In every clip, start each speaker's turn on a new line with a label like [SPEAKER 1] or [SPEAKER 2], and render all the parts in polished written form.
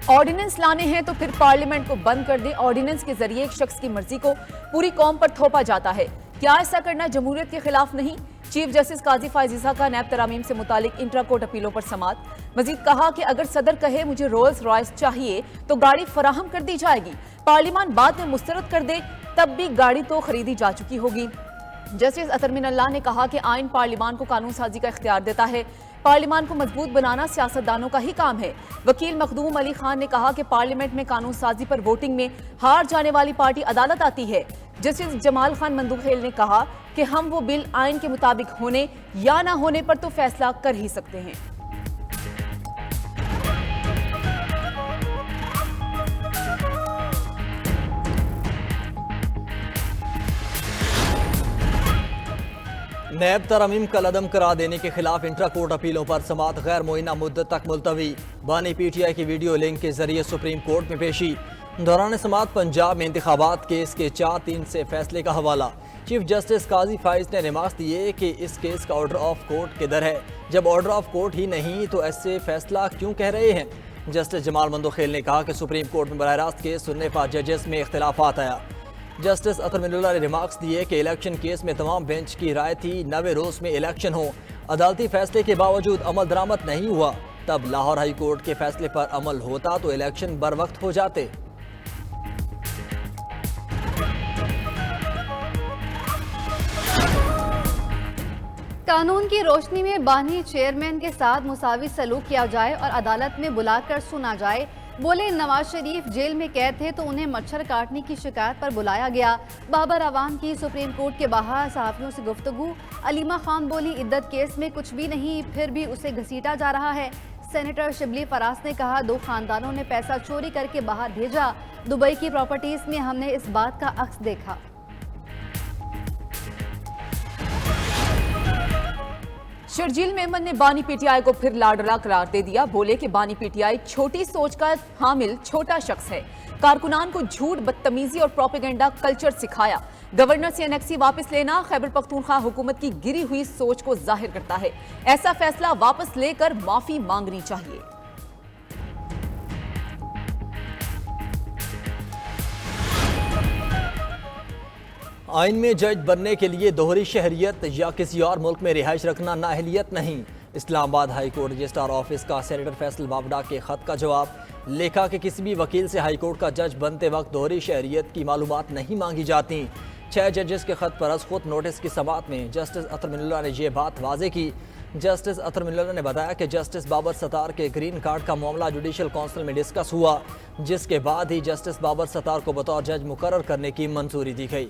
[SPEAKER 1] Ordinance लाने हैं तो फिर पार्लियामेंट को बंद कर दें। ऑर्डिनेंस के जरिए एक शख्स की मर्जी को पूरी कौम पर थोपा जाता है। क्या ऐसा करना जमहूरियत के खिलाफ नहीं? चीफ जस्टिस काजी फायजीसा का नैब तरामीम से मुतालिक इंट्रा कोर्ट अपीलों पर समात। मजीद कहा कि अगर सदर कहे मुझे रोल्स रॉयस चाहिए तो गाड़ी फराहम कर दी जाएगी। पार्लियामान बाद में मुस्तरद कर दे तब भी गाड़ी तो खरीदी जा चुकी होगी। जस्टिस अतर मिनल्लाह ने कहा कि आइन पार्लियामान को कानून साजी का इख्तियार देता है। पार्लियामान को मजबूत बनाना सियासतदानों का ही काम है। वकील मखदूम अली खान ने कहा कि पार्लियामेंट में कानून साजी पर वोटिंग में हार जाने वाली पार्टी अदालत आती है। जस्टिस जमाल खान मंदुखेल ने कहा कि हम वो बिल आइन के मुताबिक होने या ना होने पर तो फैसला कर ही सकते हैं।
[SPEAKER 2] नैब तरमीम कल अदम करा देने के खिलाफ इंट्रा कोर्ट अपीलों पर समात गैर मुइन्ना मुद्दत तक मुलतवी। बानी PTI की वीडियो लिंक के जरिए सुप्रीम कोर्ट में पेशी। दौरान समात पंजाब में इंतखाबात केस के 4-3 से फैसले का हवाला। चीफ जस्टिस काजी फाइज ने रिमार्क्स दिए कि इस केस का ऑर्डर ऑफ कोर्ट किधर है? जब ऑर्डर ऑफ कोर्ट ही नहीं तो ऐसे फैसला क्यों कह रहे हैं? जस्टिस जमाल मंदुखेल ने कहा कि सुप्रीम कोर्ट में बराह रास्त केस सुनने पर जजेस में इख्तिलाफात आया। जस्टिस अतर मिनल्लाह ने रिमार्क्स दिए कि इलेक्शन केस में तमाम बेंच की राय थी 90 रोज में इलेक्शन हो। अदालती फैसले के बावजूद अमल दरामद नहीं हुआ। तब लाहौर हाई कोर्ट के फैसले पर अमल होता तो इलेक्शन बर वक्त हो जाते।
[SPEAKER 3] कानून की रोशनी में बानी चेयरमैन के साथ मुसावी सलूक किया जाए और अदालत में बुलाकर सुना जाए। बोले नवाज शरीफ जेल में कैद थे तो उन्हें मच्छर काटने की शिकायत पर बुलाया गया। बाबर अवान की सुप्रीम कोर्ट के बाहर सहाफियों से गुफ्तगू। अलीमा खान बोली इद्दत केस में कुछ भी नहीं फिर भी उसे घसीटा जा रहा है। सेनेटर शिबली फराज ने कहा 2 खानदानों ने पैसा चोरी करके बाहर भेजा। दुबई की प्रॉपर्टीज में हमने इस बात का अक्स देखा।
[SPEAKER 1] शर्जील मेमन ने बानी PTI को फिर लाडला करार दे दिया। बोले कि बानी PTI छोटी सोच का हामिल छोटा शख्स है। कारकुनान को झूठ, बदतमीजी और प्रोपेगेंडा कल्चर सिखाया। गवर्नर से एनेक्सी वापस लेना खैबर पख्तूनख्वा हुकूमत की गिरी हुई सोच को जाहिर करता है। ऐसा फैसला वापस लेकर माफी मांगनी चाहिए।
[SPEAKER 2] आइन में जज बनने के लिए दोहरी शहरियत या किसी और मुल्क में रिहाइश रखना नाअहलियत नहीं। Islamabad high court registrar office का सेनेटर फैसल बावडा के खत का जवाब। लिखा कि किसी भी वकील से हाई कोर्ट का जज बनते वक्त दोहरी शहरियत की मालूमात नहीं मांगी जाती। 6 जजेस के खत पर खुद नोटिस की समात में जस्टिस अतर मिनल्लाह ने यह बात वाजे की। जस्टिस अतर मिनल्लाह ने बताया कि जस्टिस बाबर सत्तार के ग्रीन कार्ड का मामला जुडिशल काउंसिल में डिस्कस हुआ, जिसके बाद ही जस्टिस बाबर सत्तार को बतौर जज मुकर्रर करने की मंजूरी दी गई।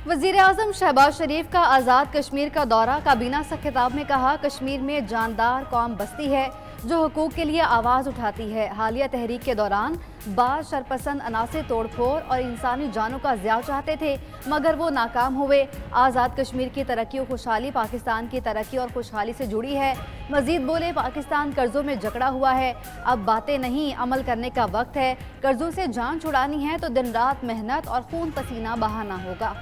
[SPEAKER 3] वज़ीर आज़म शहबाज शरीफ का आज़ाद कश्मीर का दौरा। काबीना से खिताब में कहा कश्मीर में जानदार कौम बसती है जो हुकूक के लिए आवाज़ उठाती है। हालिया तहरीक के दौरान बाज़ शरपसंद अनासिर तोड़फोड़ और इंसानी जानों का ज़िया चाहते थे मगर वो नाकाम हुए। आज़ाद कश्मीर की तरक्की और खुशहाली पाकिस्तान की तरक्की और खुशहाली से जुड़ी है। मजीद बोले पाकिस्तान कर्जों में जकड़ा हुआ है, अब बातें नहीं अमल करने का वक्त है। कर्जों से जान छुड़ानी है तो दिन रात मेहनत और खून पसीना बहाना होगा।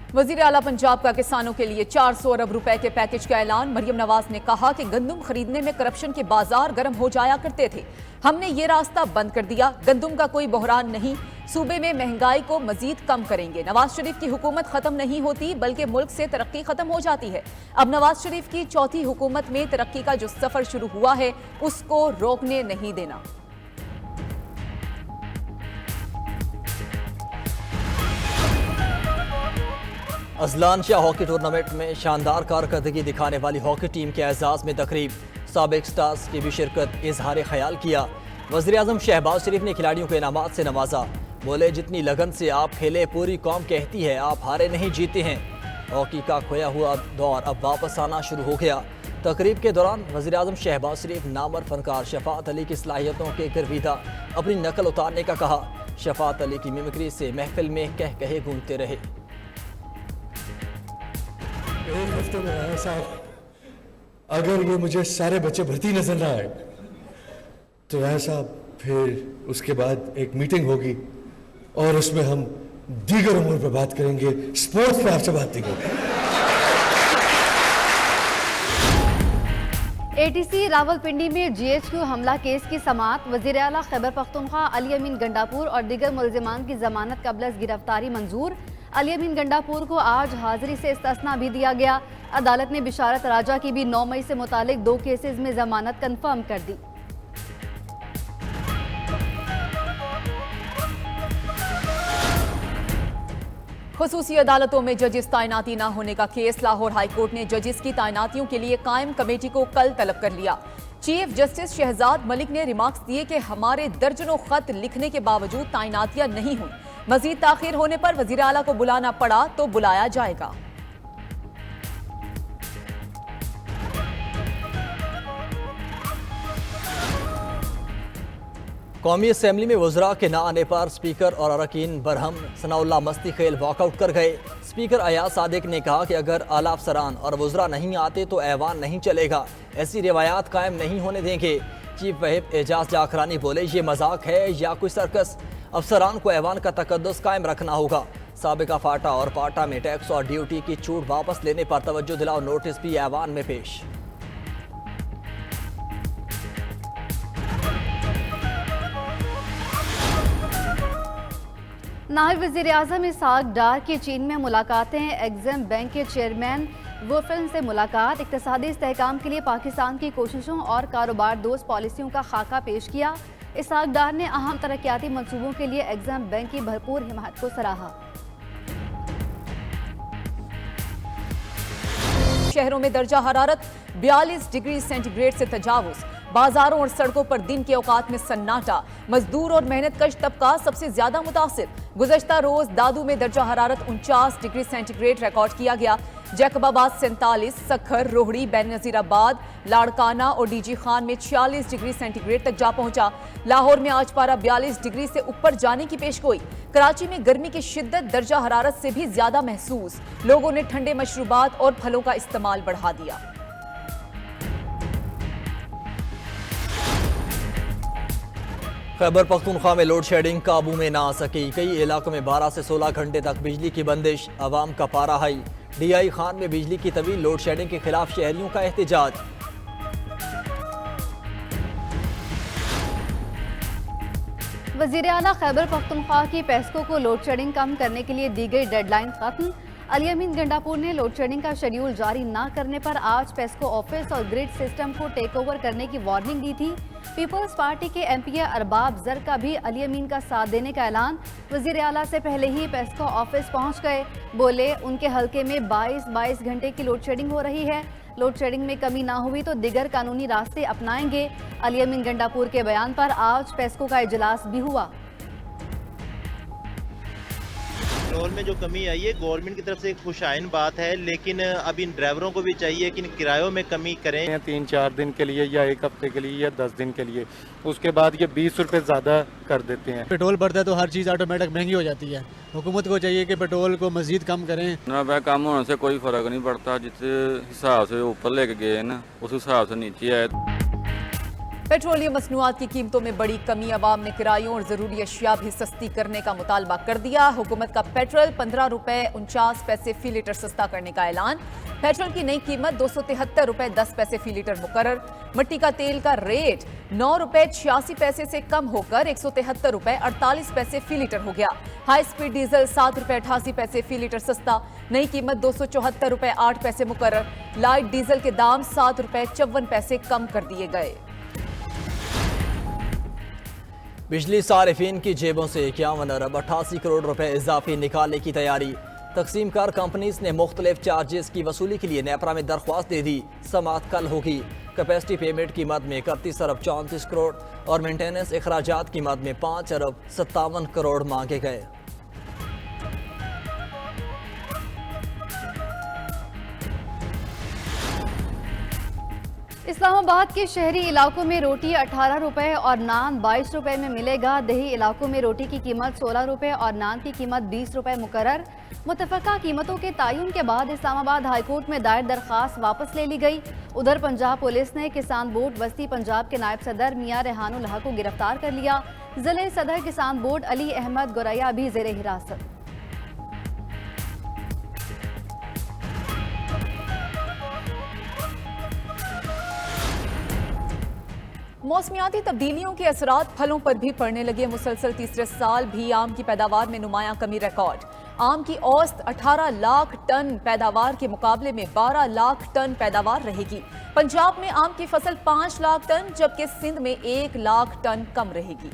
[SPEAKER 1] वजीर आला पंजाब का किसानों के लिए 400 अरब रुपए के पैकेज का ऐलान। मरियम नवाज ने कहा कि गंदुम खरीदने में करप्शन के बाजार गर्म हो जाया करते थे, हमने ये रास्ता बंद कर दिया। गंदुम का कोई बहरान नहीं, सूबे में महंगाई को मजीद कम करेंगे। नवाज शरीफ की हुकूमत खत्म नहीं होती बल्कि मुल्क से तरक्की खत्म हो जाती है। अब नवाज शरीफ की चौथी हुकूमत में तरक्की का जो सफर शुरू हुआ है उसको रोकने नहीं देना।
[SPEAKER 2] अजलान शाह हॉकी टूर्नामेंट में शानदार कारकर्दगी दिखाने वाली हॉकी टीम के एजाज में तकरीब। साबिक स्टार्स की भी शिरकत, इजहार ख्याल किया। वज़ीर आज़म शहबाज शरीफ ने खिलाड़ियों को इनामात से नवाजा। बोले जितनी लगन से आप खेले पूरी कौम कहती है आप हारे नहीं जीते हैं। हॉकी का खोया हुआ दौर अब वापस आना शुरू हो गया। तकरीब के दौरान वज़ीर आज़म शहबाज शरीफ नामवर फनकार शफात अली की सलाहियतों के गिरविदा अपनी नकल उतारने का कहा। शफात अली की मिमिक्री से महफिल में कह कहे गूंजते रहे।
[SPEAKER 4] एक हफ्ते में राय साहब अगर ये मुझे सारे बच्चे भर्ती नजर ना आए तो राय साहब फिर उसके बाद एक मीटिंग होगी और उसमें हम दीगर उम्र पे बात करेंगे, स्पोर्ट्स पे आपसे बात नहीं करेंगे।
[SPEAKER 3] एटीसी रावलपिंडी में जीएचक्यू हमला केस की समाअत। वज़ीर आला खैबर पख्तूनख्वा अली अमीन गंडापुर और दीगर मुलजिमान की जमानत कबल गिरफ्तारी मंजूर। अली अमीन गंडापुर को आज हाजिरी से इस्तिस्ना भी दिया गया। अदालत ने बिशारत राजा की भी 9 मई से मुतालिक 2 केसेस में जमानत कंफर्म कर दी।
[SPEAKER 1] खुसूसी अदालतों में जजिस तैनाती न होने का केस। लाहौर हाई कोर्ट ने जजिस की तैनातियों के लिए कायम कमेटी को कल तलब कर लिया। चीफ जस्टिस शहजाद मलिक ने रिमार्क्स दिए कि हमारे दर्जनों खत लिखने के बावजूद तैनातियां नहीं हुई। मजीद ताखिर होने पर वजीर आला को बुलाना पड़ा तो बुलाया जाएगा।
[SPEAKER 2] कौमी असम्बली में वज़रा के ना आने पर स्पीकर और अरकान बरहम सनाउल्लाह मस्ती खेल वॉकआउट कर गए। स्पीकर अयाज सादिक ने कहा कि अगर आला अफसरान और वज़रा नहीं आते तो ऐवान नहीं चलेगा, ऐसी रिवायात कायम नहीं होने देंगे। चीफ व्हिप एजाज जाखरानी बोले, ये मजाक है या कोई सर्कस? अफसरान को ऐवान का तकद्दुस कायम रखना होगा। साबिका फाटा और पाटा में टैक्स और ड्यूटी की छूट वापस लेने पर तवज्जो दिलाओ नोटिस भी ऐवान में पेश।
[SPEAKER 3] नायब वज़ीर आज़म इसहाक डार की चीन में मुलाकातें। एग्जिम बैंक के चेयरमैन वोफिन से मुलाकात। इक़्तिसादी इस्तेहकाम के लिए पाकिस्तान की कोशिशों और कारोबार दोस्त पॉलिसियों का खाका पेश किया। इसहाक डार ने अहम तरक्याती मंसूबों के लिए एग्जिम बैंक की भरपूर हिमायत को सराहा।
[SPEAKER 1] शहरों में दर्जा हरारत 42 डिग्री सेंटीग्रेड से तजावुज। बाजारों और सड़कों पर दिन के औकात में सन्नाटा। मजदूर और मेहनतकश तबका सबसे ज्यादा मुतासिर। गुज़श्ता रोज दादू में दर्जा हरारत 49 डिग्री सेंटीग्रेड रिकॉर्ड किया गया। जैकबाबाद 47, सखर, रोहड़ी, बेनज़ीराबाद, लाड़काना और डीजी खान में 46 डिग्री सेंटीग्रेड तक जा पहुंचा। लाहौर में आज पारा 42 डिग्री से ऊपर जाने की पेशगोई। कराची में गर्मी की शिद्दत दर्जा हरारत से भी ज्यादा महसूस। लोगों ने ठंडे मशरूबात और फलों का इस्तेमाल बढ़ा दिया।
[SPEAKER 2] खैबर पख्तूनख्वा में लोड शेडिंग काबू में ना आ सकी। कई इलाकों में 12 से 16 घंटे तक बिजली की बंदिश। अवाम का पारा हाई। डीआई खान में बिजली की तवील लोड शेडिंग के खिलाफ शहरियों का एहतजाज।
[SPEAKER 3] वज़ीर आला खैबर पख्तूनख्वा की पेस्को को लोड शेडिंग कम करने के लिए दी गई डेडलाइन खत्म। अली अमीन गंडापुर ने लोड शेडिंग का शेड्यूल जारी न करने पर आज पेस्को ऑफिस और ग्रिड सिस्टम को टेक ओवर करने की वार्निंग दी थी। पीपल्स पार्टी के एमपी अरबाब जर का भी अली अमीन का साथ देने का ऐलान। वज़ीर आला से पहले ही पेस्को ऑफिस पहुंच गए। बोले उनके हल्के में 22 घंटे की लोड शेडिंग हो रही है। लोड शेडिंग में कमी ना हुई तो दिगर कानूनी रास्ते अपनाएंगे। अली अमीन गंडापुर के बयान पर आज पेस्को का इजलास भी हुआ।
[SPEAKER 5] पेट्रोल में जो कमी आई है गवर्नमेंट की तरफ से एक खुशाइन बात है, लेकिन अब इन ड्राइवरों को भी चाहिए कि इन किरायों में कमी करें।
[SPEAKER 6] 3-4 दिन के लिए या 1 हफ्ते के लिए या 10 दिन के लिए, उसके बाद ये 20 रुपये ज़्यादा कर देते हैं।
[SPEAKER 7] पेट्रोल बढ़ता है तो हर चीज़ ऑटोमेटिक महंगी हो जाती है। हुकूमत को चाहिए कि पेट्रोल को मजीद कम करें।
[SPEAKER 8] ना वह कम होने से कोई फ़र्क नहीं पड़ता। जिस हिसाब से ऊपर लेके गए ना उस हिसाब से नीचे आए।
[SPEAKER 1] पेट्रोलियम मसनूआत की कीमतों में बड़ी कमी। अवाम ने किरायों और ज़रूरी अशिया भी सस्ती करने का मुतालबा कर दिया। हुकूमत का पेट्रोल 15 रुपये 49 पैसे फी लीटर सस्ता करने का ऐलान। पेट्रोल की नई कीमत 273 रुपये 10 पैसे फी लीटर मुकर्रर। मिट्टी का तेल का रेट 9 रुपये 86 पैसे से कम होकर 173 रुपये 48 पैसे फी लीटर हो गया। हाई स्पीड डीजल 7 रुपये 88 पैसे फी लीटर सस्ता। नई कीमत 274 रुपये 8 पैसे मुकर्रर। लाइट डीजल के दाम 7 रुपये 54 पैसे कम कर दिए गए।
[SPEAKER 2] बिजली सारिफिन की जेबों से 51 अरब 88 करोड़ रुपए इजाफी निकालने की तैयारी। तकसीम कार कंपनीज ने मुख्तलिफ चार्जेस की वसूली के लिए नेपरा में दरख्वास्त दे दी। समाअत कल होगी। कैपेसिटी पेमेंट की मद में 31 अरब 34 करोड़ और मेंटेनेंस अखराजात की मद में 5 अरब 57 करोड़ मांगे गए।
[SPEAKER 3] इस्लामाबाद के शहरी इलाकों में रोटी 18 रुपये और नान 22 रुपये में मिलेगा। दही इलाकों में रोटी की कीमत 16 रुपये और नान की कीमत 20 रुपये मुकर्रर। मुतफ़क़ा कीमतों के तयन के बाद इस्लामाबाद हाईकोर्ट में दायर दरख्वास्त वापस ले ली गई। उधर पंजाब पुलिस ने किसान बोर्ड वस्ती पंजाब के नायब सदर मियां रेहानुल हक को गिरफ्तार कर लिया। ज़िले सदर किसान बोर्ड अली अहमद गोरैया भी ज़ेरे हिरासत।
[SPEAKER 1] मौसमियाती तब्दीलियों के असरात फलों पर भी पड़ने लगे। मुसलसल तीसरे साल भी आम की पैदावार में नुमायां कमी रिकॉर्ड। आम की औसत 18 लाख टन पैदावार के मुकाबले में 12 लाख टन पैदावार रहेगी। पंजाब में आम की फसल 5 लाख टन जबकि सिंध में 1 लाख टन कम रहेगी।